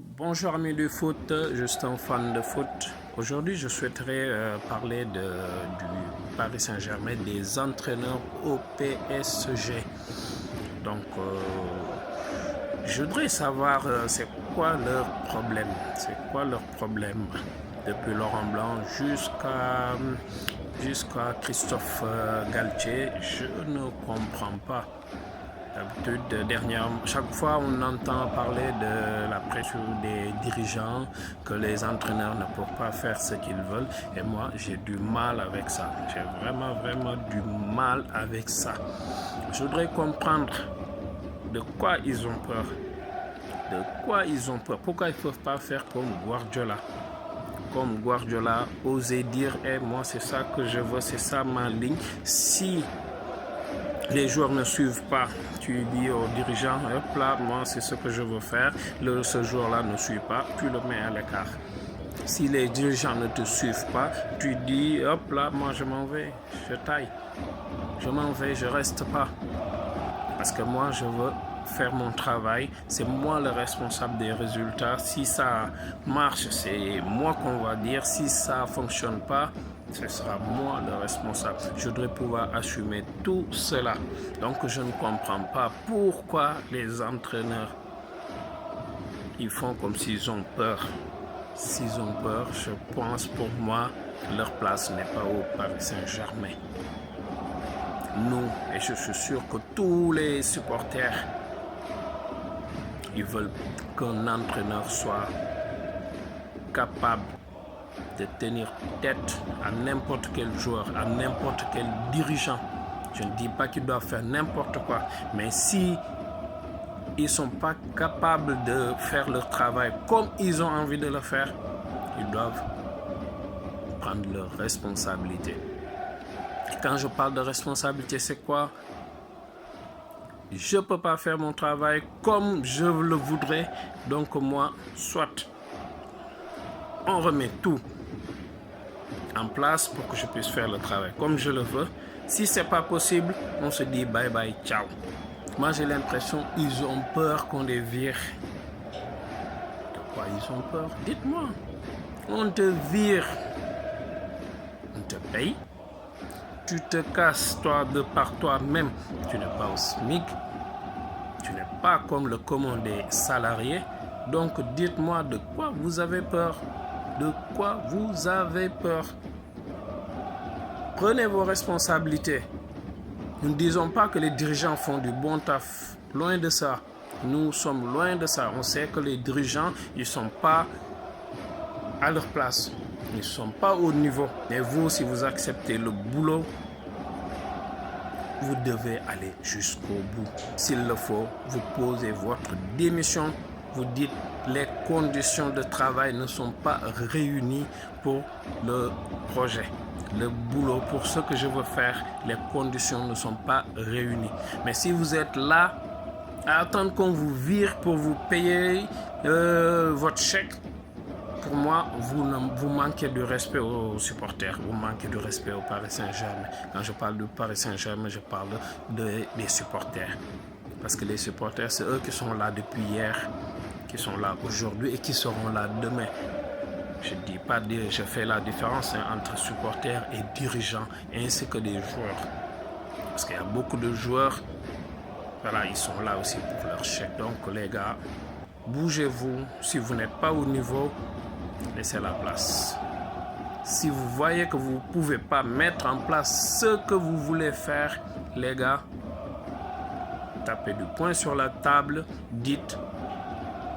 Bonjour amis du foot, je suis un fan de foot. Aujourd'hui, je souhaiterais parler du Paris Saint-Germain, des entraîneurs au PSG. Donc, je voudrais savoir c'est quoi leur problème. C'est quoi leur problème depuis Laurent Blanc jusqu'à Christophe Galtier. Je ne comprends pas. D'habitude, chaque fois on entend parler de la pression des dirigeants, que les entraîneurs ne peuvent pas faire ce qu'ils veulent. Et moi, j'ai du mal avec ça. J'ai vraiment du mal avec ça. Je voudrais comprendre de quoi ils ont peur. De quoi ils ont peur. Pourquoi ils ne peuvent pas faire comme Guardiola. Comme Guardiola, oser dire, moi c'est ça que je veux, c'est ça ma ligne. Si les joueurs ne suivent pas, tu dis aux dirigeants, hop là, moi c'est ce que je veux faire, ce joueur-là ne suit pas, tu le mets à l'écart. Si les dirigeants ne te suivent pas, tu dis, hop là, moi je m'en vais, je taille, je m'en vais, je reste pas. Parce que moi je veux faire mon travail, c'est moi le responsable des résultats. Si ça marche, c'est moi qu'on va dire. Si ça fonctionne pas, ce sera moi le responsable. Je voudrais pouvoir assumer tout cela. Donc je ne comprends pas pourquoi les entraîneurs ils font comme s'ils ont peur. S'ils ont peur, je pense pour moi, leur place n'est pas au Paris Saint-Germain. Nous, et je suis sûr que tous les supporters, ils veulent qu'un entraîneur soit capable de tenir tête à n'importe quel joueur, à n'importe quel dirigeant. Je ne dis pas qu'ils doivent faire n'importe quoi, mais si ils ne sont pas capables de faire leur travail comme ils ont envie de le faire, ils doivent prendre leurs responsabilités. Et quand je parle de responsabilité, c'est quoi? Je ne peux pas faire mon travail comme je le voudrais, donc moi, soit on remet tout en place pour que je puisse faire le travail comme je le veux. Si ce n'est pas possible, on se dit bye bye, ciao. Moi, j'ai l'impression qu'ils ont peur qu'on les vire. De quoi ils ont peur? Dites-moi. On te vire. On te paye. Tu te casses toi de par toi-même. Tu n'es pas au SMIC. Tu n'es pas comme le commun des salariés. Donc, dites-moi de quoi vous avez peur. De quoi vous avez peur? Prenez vos responsabilités. Nous ne disons pas que les dirigeants font du bon taf. Loin de ça. Nous sommes loin de ça. On sait que les dirigeants, ils ne sont pas à leur place. Ils ne sont pas au niveau. Mais vous, si vous acceptez le boulot, vous devez aller jusqu'au bout. S'il le faut, vous posez votre démission. Vous dites les conditions de travail ne sont pas réunies pour le projet. Le boulot, pour ce que je veux faire, les conditions ne sont pas réunies. Mais si vous êtes là à attendre qu'on vous vire pour vous payer votre chèque, pour moi, vous manquez de respect aux supporters, vous manquez de respect au Paris Saint-Germain. Quand je parle du Paris Saint-Germain, je parle des supporters. Parce que les supporters, c'est eux qui sont là depuis hier, qui sont là aujourd'hui et qui seront là demain. Je ne dis pas, je fais la différence entre supporters et dirigeants, ainsi que des joueurs. Parce qu'il y a beaucoup de joueurs, voilà, ils sont là aussi pour leur chèque. Donc les gars, bougez-vous. Si vous n'êtes pas au niveau, laissez la place. Si vous voyez que vous ne pouvez pas mettre en place ce que vous voulez faire, les gars, tapez du poing sur la table, dites,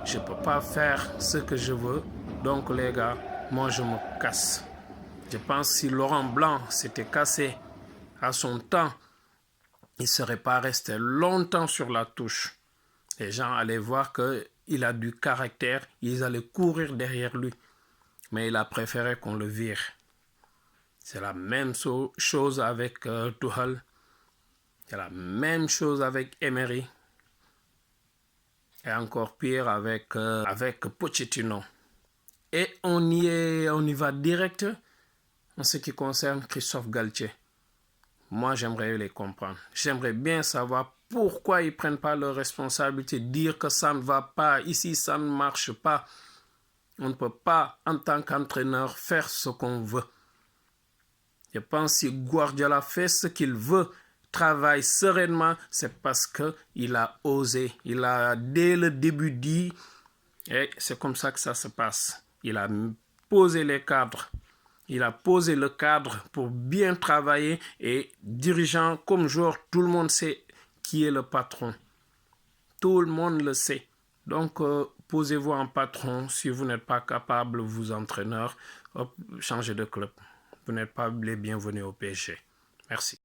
je ne peux pas faire ce que je veux, donc les gars, moi je me casse. Je pense que si Laurent Blanc s'était cassé à son temps, il ne serait pas resté longtemps sur la touche. Les gens allaient voir qu'il a du caractère, ils allaient courir derrière lui. Mais il a préféré qu'on le vire. C'est la même chose avec Tuchel. C'est la même chose avec Emery. Et encore pire avec Pochettino. Et on y va direct en ce qui concerne Christophe Galtier. Moi, j'aimerais les comprendre. J'aimerais bien savoir pourquoi ils ne prennent pas leurs responsabilités, dire que ça ne va pas, ici ça ne marche pas. On ne peut pas, en tant qu'entraîneur, faire ce qu'on veut. Je pense que si Guardiola fait ce qu'il veut, travaille sereinement, c'est parce qu'il a osé. Il a dès le début dit, et c'est comme ça que ça se passe. Il a posé les cadres. Il a posé le cadre pour bien travailler et dirigeant comme joueur, tout le monde sait qui est le patron. Tout le monde le sait. Donc, posez-vous en patron. Si vous n'êtes pas capable, vous entraîneur, changez de club. Vous n'êtes pas les bienvenus au PSG. Merci.